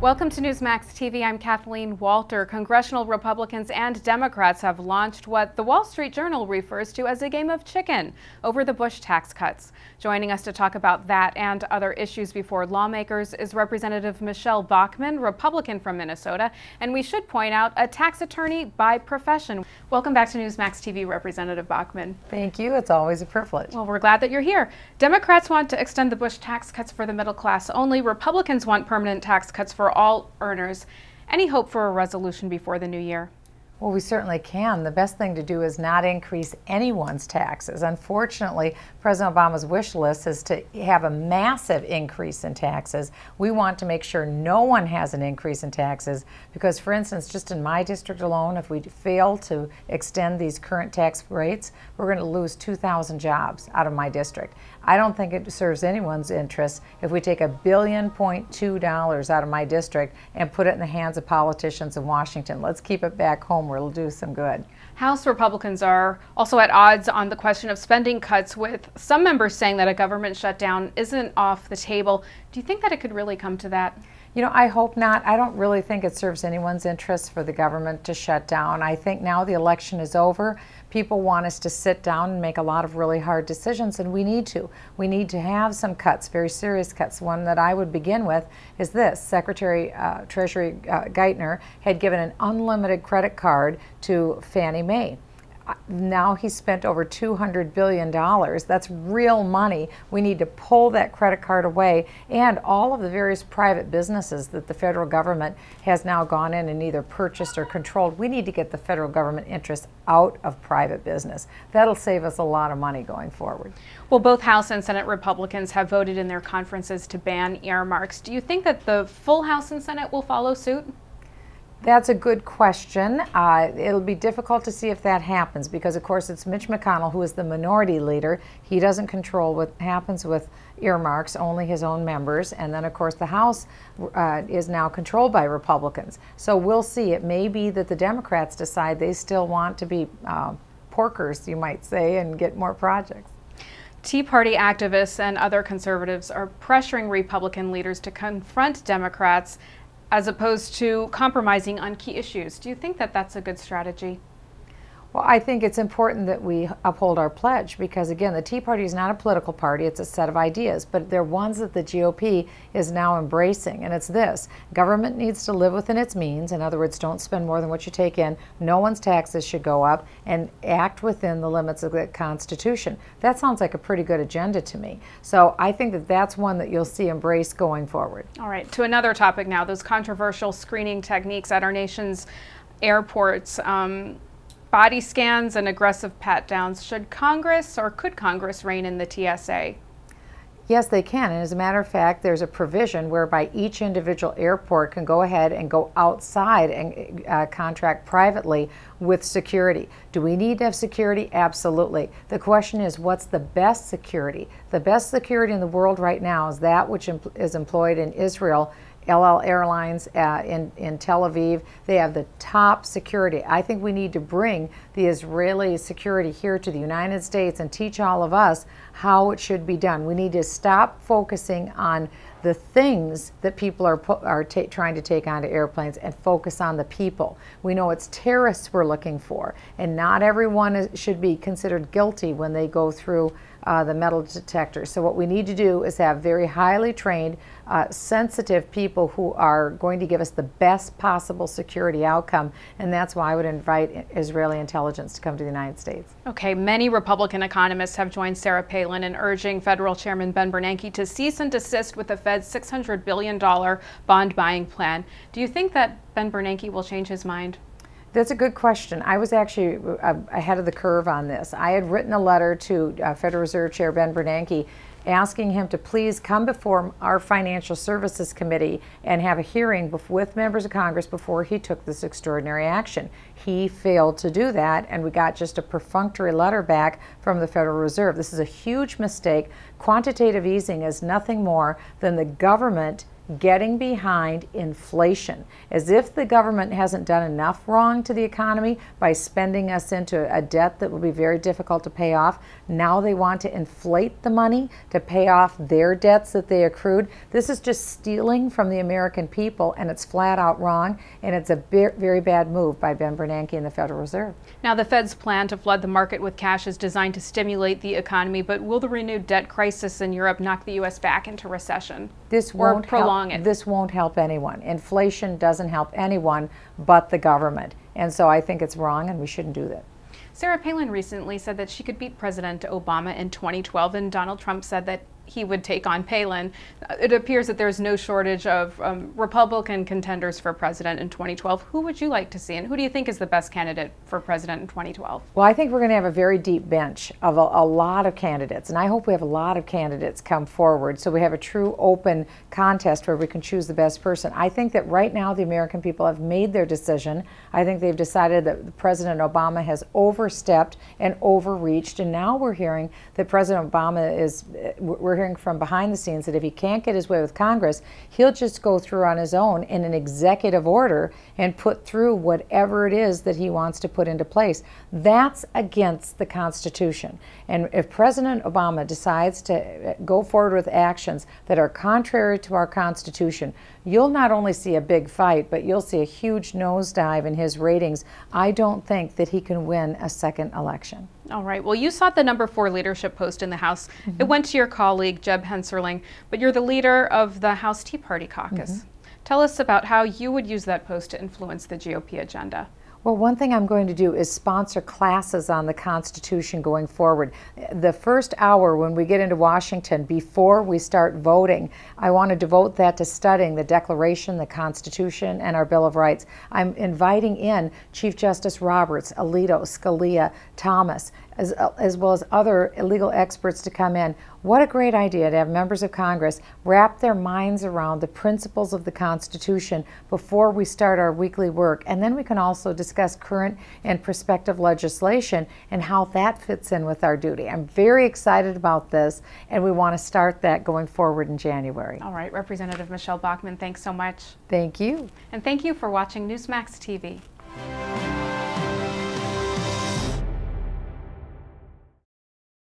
Welcome to Newsmax TV. I'm Kathleen Walter. Congressional Republicans and Democrats have launched what the Wall Street Journal refers to as a game of chicken over the Bush tax cuts. Joining us to talk about that and other issues before lawmakers is Representative Michele Bachmann, Republican from Minnesota, and we should point out, a tax attorney by profession. Welcome back to Newsmax TV, Representative Bachmann. Thank you. It's always a privilege. Well, we're glad that you're here. Democrats want to extend the Bush tax cuts for the middle class only. Republicans want permanent tax cuts for all earners. Any hope for a resolution before the new year? Well, we certainly can. The best thing to do is not increase anyone's taxes. Unfortunately, President Obama's wish list is to have a massive increase in taxes. We want to make sure no one has an increase in taxes because, for instance, just in my district alone, if we fail to extend these current tax rates, we're going to lose 2,000 jobs out of my district. I don't think it serves anyone's interest if we take $1.2 billion out of my district and put it in the hands of politicians in Washington. Let's keep it back home where it'll do some good. House Republicans are also at odds on the question of spending cuts, with some members saying that a government shutdown isn't off the table. Do you think that it could really come to that? You know, I hope not. I don't really think it serves anyone's interest for the government to shut down. I think now the election is over. People want us to sit down and make a lot of really hard decisions, and we need to. We need to have some cuts, very serious cuts. One that I would begin with is this. Secretary Treasury Geithner had given an unlimited credit card to Fannie Mae. Now he's spent over $200 billion. That's real money. We need to pull that credit card away, and all of the various private businesses that the federal government has now gone in and either purchased or controlled. We need to get the federal government interests out of private business. That'll save us a lot of money going forward. Well, both House and Senate Republicans have voted in their conferences to ban earmarks. Do you think that the full House and Senate will follow suit? That's a good question. It'll be difficult to see if that happens because, of course, it's Mitch McConnell who is the minority leader. He doesn't control what happens with earmarks, only his own members. And then, of course, the House is now controlled by Republicans. So we'll see. It may be that the Democrats decide they still want to be porkers, you might say, and get more projects. Tea Party activists and other conservatives are pressuring Republican leaders to confront Democrats as opposed to compromising on key issues. Do you think that that's a good strategy? Well, I think it's important that we uphold our pledge because, again, the Tea Party is not a political party. It's a set of ideas, but they're ones that the GOP is now embracing, and it's this. Government needs to live within its means. In other words, don't spend more than what you take in. No one's taxes should go up, and act within the limits of the Constitution. That sounds like a pretty good agenda to me. So I think that that's one that you'll see embraced going forward. All right, to another topic now, those controversial screening techniques at our nation's airports. Body scans and aggressive pat-downs. Should Congress, or could Congress, rein in the TSA? Yes, they can. And as a matter of fact, there's a provision whereby each individual airport can go ahead and go outside and contract privately with security. Do we need to have security? Absolutely. The question is, what's the best security? The best security in the world right now is that which is employed in Israel. El Al Airlines in Tel Aviv. They have the top security. I think we need to bring the Israeli security here to the United States and teach all of us how it should be done. We need to stop focusing on the things that people are trying to take onto airplanes and focus on the people. We know it's terrorists we're looking for, and not everyone should be considered guilty when they go through the metal detector. So what we need to do is have very highly trained, sensitive people who are going to give us the best possible security outcome, and that's why I would invite Israeli intelligence to come to the United States. Okay, many Republican economists have joined Sarah Palin in urging Federal Chairman Ben Bernanke to cease and desist with the Fed's $600 billion bond buying plan. Do you think that Ben Bernanke will change his mind? That's a good question. I was actually ahead of the curve on this. I had written a letter to Federal Reserve Chair Ben Bernanke asking him to please come before our Financial Services Committee and have a hearing with members of Congress before he took this extraordinary action. He failed to do that, and we got just a perfunctory letter back from the Federal Reserve. This is a huge mistake. Quantitative easing is nothing more than the government getting behind inflation, as if the government hasn't done enough wrong to the economy by spending us into a debt that will be very difficult to pay off. Now they want to inflate the money to pay off their debts that they accrued. This is just stealing from the American people, and it's flat out wrong, and it's a very bad move by Ben Bernanke and the Federal Reserve. Now, the Fed's plan to flood the market with cash is designed to stimulate the economy, but will the renewed debt crisis in Europe knock the U.S. back into recession? This or prolong it? This won't help anyone. Inflation doesn't help anyone but the government. And so I think it's wrong, and we shouldn't do that. Sarah Palin recently said that she could beat President Obama in 2012, and Donald Trump said that he would take on Palin. It appears that there's no shortage of Republican contenders for president in 2012. Who would you like to see, and who do you think is the best candidate for president in 2012? Well, I think we're going to have a very deep bench of a lot of candidates, and I hope we have a lot of candidates come forward so we have a true open contest where we can choose the best person. I think that right now the American people have made their decision. I think they've decided that President Obama has overstepped and overreached, and now we're hearing that President Obama we're hearing from behind the scenes that if he can't get his way with Congress, he'll just go through on his own in an executive order and put through whatever it is that he wants to put into place. That's against the Constitution. And if President Obama decides to go forward with actions that are contrary to our Constitution, you'll not only see a big fight, but you'll see a huge nosedive in his ratings. I don't think that he can win a second election. All right. Well, you sought the #4 leadership post in the House. It went to your colleague, Jeb Henserling, but you're the leader of the House Tea Party Caucus. Tell us about how you would use that post to influence the GOP agenda. Well, one thing I'm going to do is sponsor classes on the Constitution going forward. The first hour when we get into Washington, before we start voting, I want to devote that to studying the Declaration, the Constitution, and our Bill of Rights. I'm inviting in Chief Justice Roberts, Alito, Scalia, Thomas, as well as other legal experts to come in. What a great idea to have members of Congress wrap their minds around the principles of the Constitution before we start our weekly work. And then we can also discuss current and prospective legislation and how that fits in with our duty. I'm very excited about this, and we want to start that going forward in January. All right, Representative Michele Bachmann, thanks so much. Thank you. And thank you for watching Newsmax TV.